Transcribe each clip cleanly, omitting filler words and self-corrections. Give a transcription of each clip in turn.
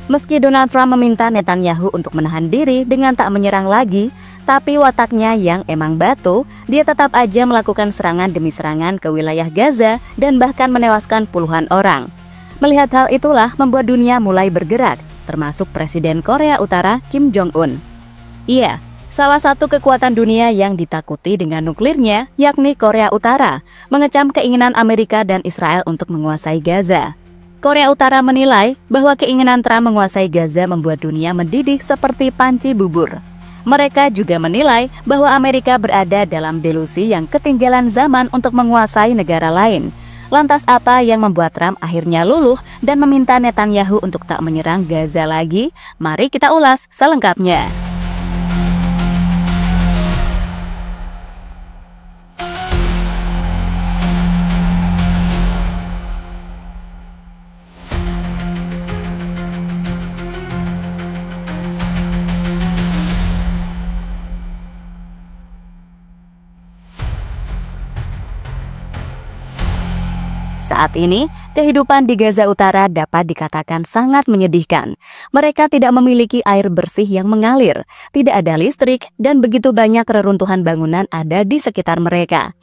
Meski Donald Trump meminta Netanyahu untuk menahan diri dengan tak menyerang lagi, tapi wataknya yang emang batu, dia tetap aja melakukan serangan demi serangan ke wilayah Gaza dan bahkan menewaskan puluhan orang. Melihat hal itulah membuat dunia mulai bergerak, termasuk Presiden Korea Utara Kim Jong-un. Iya, salah satu kekuatan dunia yang ditakuti dengan nuklirnya, yakni Korea Utara, mengecam keinginan Amerika dan Israel untuk menguasai Gaza. Korea Utara menilai bahwa keinginan Trump menguasai Gaza membuat dunia mendidih seperti panci bubur. Mereka juga menilai bahwa Amerika berada dalam delusi yang ketinggalan zaman untuk menguasai negara lain. Lantas apa yang membuat Trump akhirnya luluh dan meminta Netanyahu untuk tak menyerang Gaza lagi? Mari kita ulas selengkapnya. Saat ini, kehidupan di Gaza Utara dapat dikatakan sangat menyedihkan. Mereka tidak memiliki air bersih yang mengalir, tidak ada listrik, dan begitu banyak reruntuhan bangunan ada di sekitar mereka.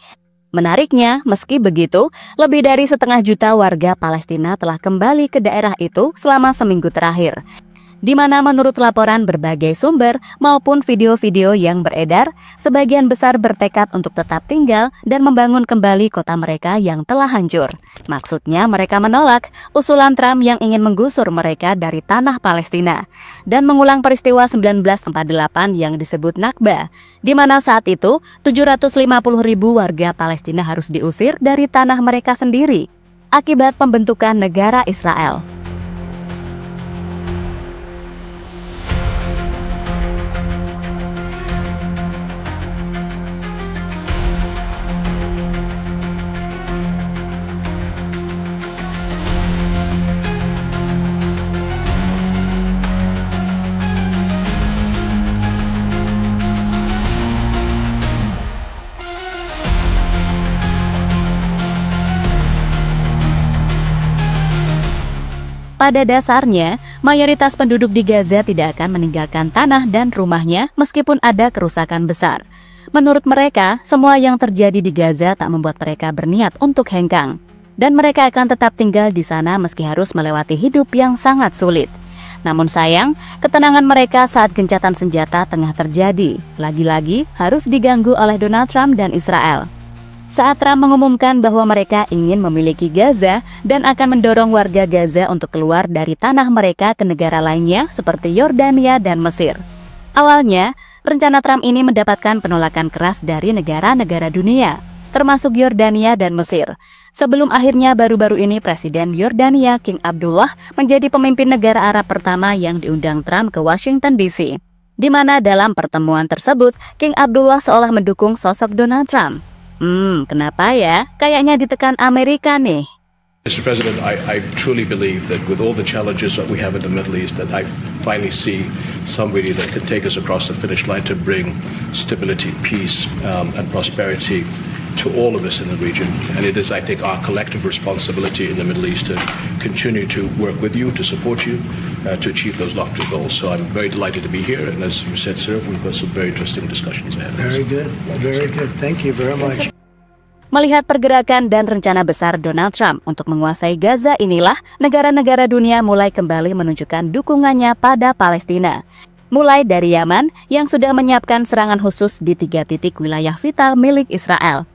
Menariknya, meski begitu, lebih dari 1,5 juta warga Palestina telah kembali ke daerah itu selama seminggu terakhir, di mana menurut laporan berbagai sumber maupun video-video yang beredar, sebagian besar bertekad untuk tetap tinggal dan membangun kembali kota mereka yang telah hancur. Maksudnya mereka menolak usulan Trump yang ingin menggusur mereka dari tanah Palestina dan mengulang peristiwa 1948 yang disebut Nakba, di mana saat itu 750.000 warga Palestina harus diusir dari tanah mereka sendiri akibat pembentukan negara Israel. Pada dasarnya, mayoritas penduduk di Gaza tidak akan meninggalkan tanah dan rumahnya meskipun ada kerusakan besar. Menurut mereka, semua yang terjadi di Gaza tak membuat mereka berniat untuk hengkang. Dan mereka akan tetap tinggal di sana meski harus melewati hidup yang sangat sulit. Namun sayang, ketenangan mereka saat gencatan senjata tengah terjadi, lagi-lagi harus diganggu oleh Donald Trump dan Israel. Saat Trump mengumumkan bahwa mereka ingin memiliki Gaza dan akan mendorong warga Gaza untuk keluar dari tanah mereka ke negara lainnya seperti Yordania dan Mesir. Awalnya, rencana Trump ini mendapatkan penolakan keras dari negara-negara dunia, termasuk Yordania dan Mesir. Sebelum akhirnya baru-baru ini Presiden Yordania King Abdullah menjadi pemimpin negara Arab pertama yang diundang Trump ke Washington DC, di mana dalam pertemuan tersebut King Abdullah seolah mendukung sosok Donald Trump. Kenapa ya? Kayaknya ditekan Amerika nih. Mr. President, I truly believe that with all the challenges that we have in the Middle East, that I finally see somebody that can take us across the finish line to bring stability, peace, and prosperity to all of us in the region. And it is, I think, our collective responsibility in the Middle East to continue to work with you, to support you, to achieve those lofty goals. So I'm very delighted to be here. And as you said, sir, we've got some very interesting discussions ahead. Very good. Very good. Thank you very much. Melihat pergerakan dan rencana besar Donald Trump untuk menguasai Gaza inilah, negara-negara dunia mulai kembali menunjukkan dukungannya pada Palestina. Mulai dari Yaman yang sudah menyiapkan serangan khusus di 3 titik wilayah vital milik Israel.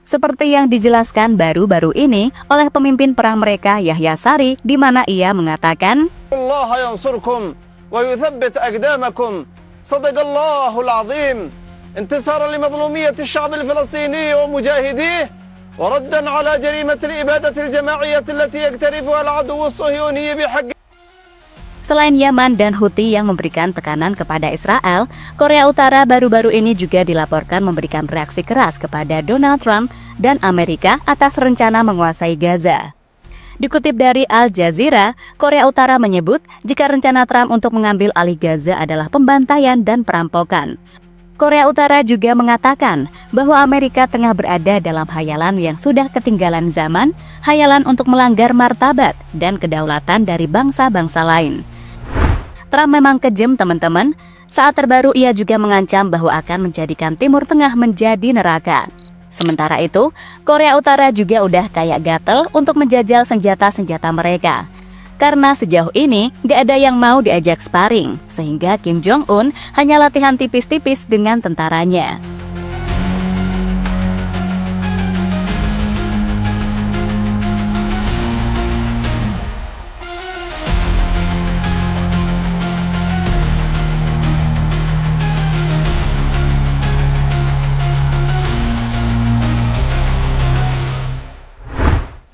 Seperti yang dijelaskan baru-baru ini oleh pemimpin perang mereka Yahya Sari, di mana ia mengatakan, Allah yansurkum wa yuthabbit aqdamakum. Sadaqallahul azim. انتصارا لمظلومية الشعب الفلسطيني ومجاهديه وردا على جريمة الإبادة الجماعية التي يقترفها العدو الصهيوني بحق. Selain Yaman dan Houthi yang memberikan tekanan kepada Israel, Korea Utara baru-baru ini juga dilaporkan memberikan reaksi keras kepada Donald Trump dan Amerika atas rencana menguasai Gaza. Dikutip dari Al Jazeera, Korea Utara menyebut jika rencana Trump untuk mengambil alih Gaza adalah pembantaian dan perampokan. Korea Utara juga mengatakan bahwa Amerika tengah berada dalam hayalan yang sudah ketinggalan zaman, hayalan untuk melanggar martabat dan kedaulatan dari bangsa-bangsa lain. Trump memang kejam teman-teman. Saat terbaru ia juga mengancam bahwa akan menjadikan Timur Tengah menjadi neraka. Sementara itu, Korea Utara juga udah kayak gatel untuk menjajal senjata-senjata mereka. Karena sejauh ini gak ada yang mau diajak sparring, sehingga Kim Jong-un hanya latihan tipis-tipis dengan tentaranya.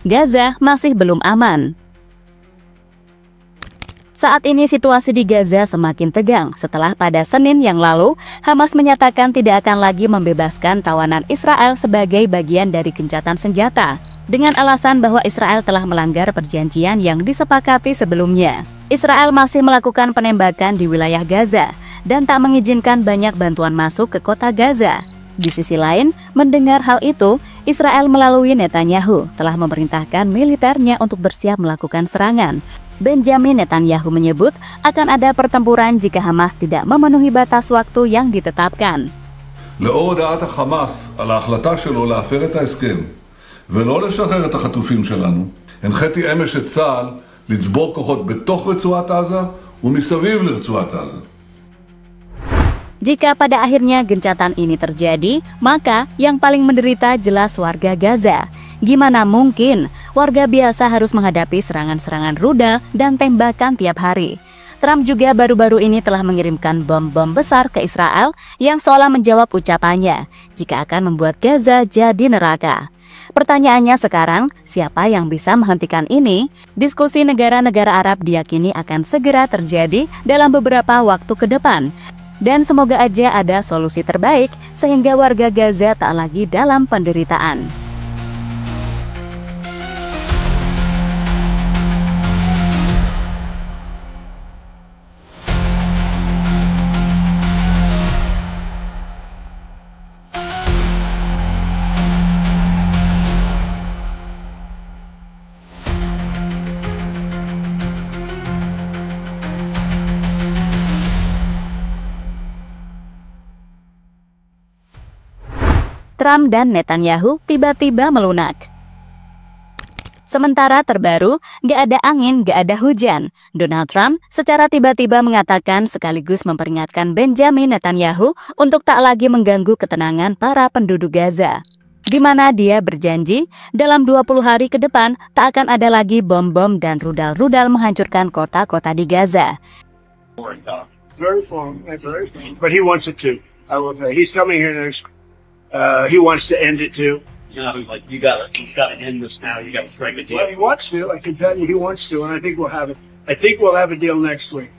Gaza masih belum aman. Saat ini situasi di Gaza semakin tegang setelah pada Senin yang lalu Hamas menyatakan tidak akan lagi membebaskan tawanan Israel sebagai bagian dari gencatan senjata dengan alasan bahwa Israel telah melanggar perjanjian yang disepakati sebelumnya. Israel masih melakukan penembakan di wilayah Gaza dan tak mengizinkan banyak bantuan masuk ke kota Gaza. Di sisi lain, mendengar hal itu, Israel melalui Netanyahu telah memerintahkan militernya untuk bersiap melakukan serangan. Benjamin Netanyahu menyebut akan ada pertempuran jika Hamas tidak memenuhi batas waktu yang ditetapkan. לאור הודעת החמאס על ההחלטה שלו להפר את ההסכם ולא לשחרר את החטופים שלנו, הנחיתי אמש את צה"ל לצבור כוחות בתוך רצועת עזה ומסביב לרצועת עזה. Jika pada akhirnya gencatan ini terjadi, maka yang paling menderita jelas warga Gaza. Gimana mungkin warga biasa harus menghadapi serangan-serangan rudal dan tembakan tiap hari? Trump juga baru-baru ini telah mengirimkan bom-bom besar ke Israel yang seolah menjawab ucapannya jika akan membuat Gaza jadi neraka. Pertanyaannya sekarang, siapa yang bisa menghentikan ini? Diskusi negara-negara Arab diyakini akan segera terjadi dalam beberapa waktu ke depan. Dan semoga aja ada solusi terbaik sehingga warga Gaza tak lagi dalam penderitaan. Trump dan Netanyahu tiba-tiba melunak. Sementara terbaru, gak ada angin, gak ada hujan. Donald Trump secara tiba-tiba mengatakan sekaligus memperingatkan Benjamin Netanyahu untuk tak lagi mengganggu ketenangan para penduduk Gaza. Di mana dia berjanji dalam 20 hari ke depan tak akan ada lagi bom-bom dan rudal-rudal menghancurkan kota-kota di Gaza. Very fun, but he wants it to. I will say he's coming here next. He wants to end it too. You know, like you got to end this now. You got to strike a deal. Well, he wants to. I can tell you, he wants to, and I think we'll have it. I think we'll have a deal next week.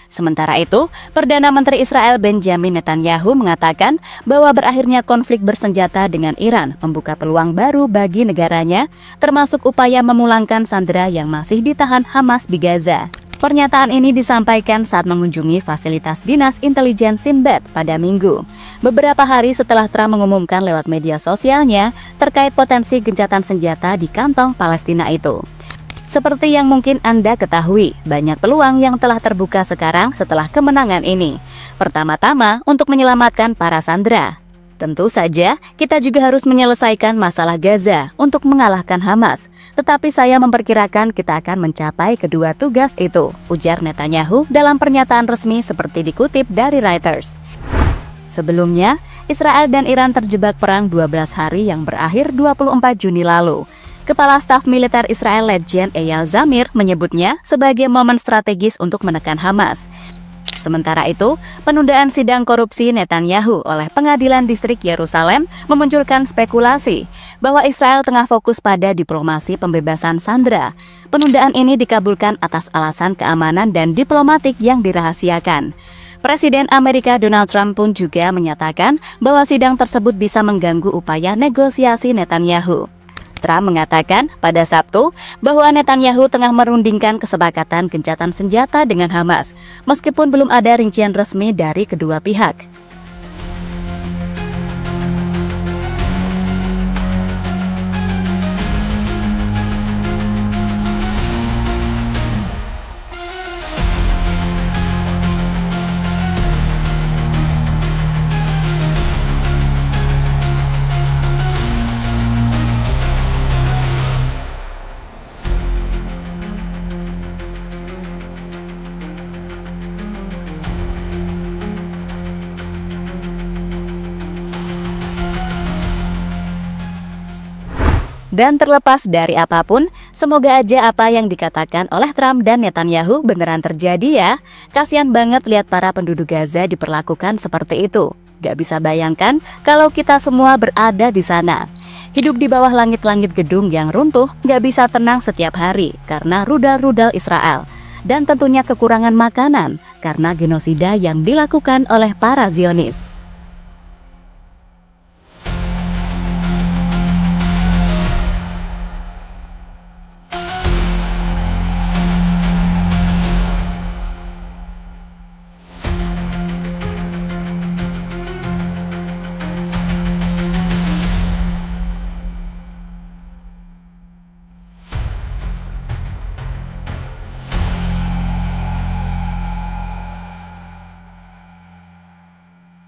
Sementara itu, Perdana Menteri Israel Benjamin Netanyahu mengatakan bahwa berakhirnya konflik bersenjata dengan Iran membuka peluang baru bagi negaranya, termasuk upaya memulangkan sandera yang masih ditahan Hamas di Gaza. Pernyataan ini disampaikan saat mengunjungi fasilitas dinas intelijen Sinbad pada Minggu, beberapa hari setelah Trump mengumumkan lewat media sosialnya terkait potensi gencatan senjata di kantong Palestina itu. Seperti yang mungkin Anda ketahui, banyak peluang yang telah terbuka sekarang setelah kemenangan ini. Pertama-tama, untuk menyelamatkan para sandera. Tentu saja, kita juga harus menyelesaikan masalah Gaza untuk mengalahkan Hamas. Tetapi saya memperkirakan kita akan mencapai kedua tugas itu, ujar Netanyahu dalam pernyataan resmi seperti dikutip dari Reuters. Sebelumnya, Israel dan Iran terjebak perang 12 hari yang berakhir 24 Juni lalu. Kepala Staf Militer Israel Letjen Eyal Zamir menyebutnya sebagai momen strategis untuk menekan Hamas. Sementara itu, penundaan sidang korupsi Netanyahu oleh Pengadilan Distrik Yerusalem memunculkan spekulasi bahwa Israel tengah fokus pada diplomasi pembebasan sandera. Penundaan ini dikabulkan atas alasan keamanan dan diplomatik yang dirahasiakan. Presiden Amerika Donald Trump pun juga menyatakan bahwa sidang tersebut bisa mengganggu upaya negosiasi Netanyahu. Trump mengatakan pada Sabtu bahwa Netanyahu tengah merundingkan kesepakatan gencatan senjata dengan Hamas, meskipun belum ada rincian resmi dari kedua pihak. Dan terlepas dari apapun, semoga aja apa yang dikatakan oleh Trump dan Netanyahu beneran terjadi ya. Kasian banget lihat para penduduk Gaza diperlakukan seperti itu. Gak bisa bayangkan kalau kita semua berada di sana. Hidup di bawah langit-langit gedung yang runtuh gak bisa tenang setiap hari karena rudal-rudal Israel. Dan tentunya kekurangan makanan karena genosida yang dilakukan oleh para Zionis.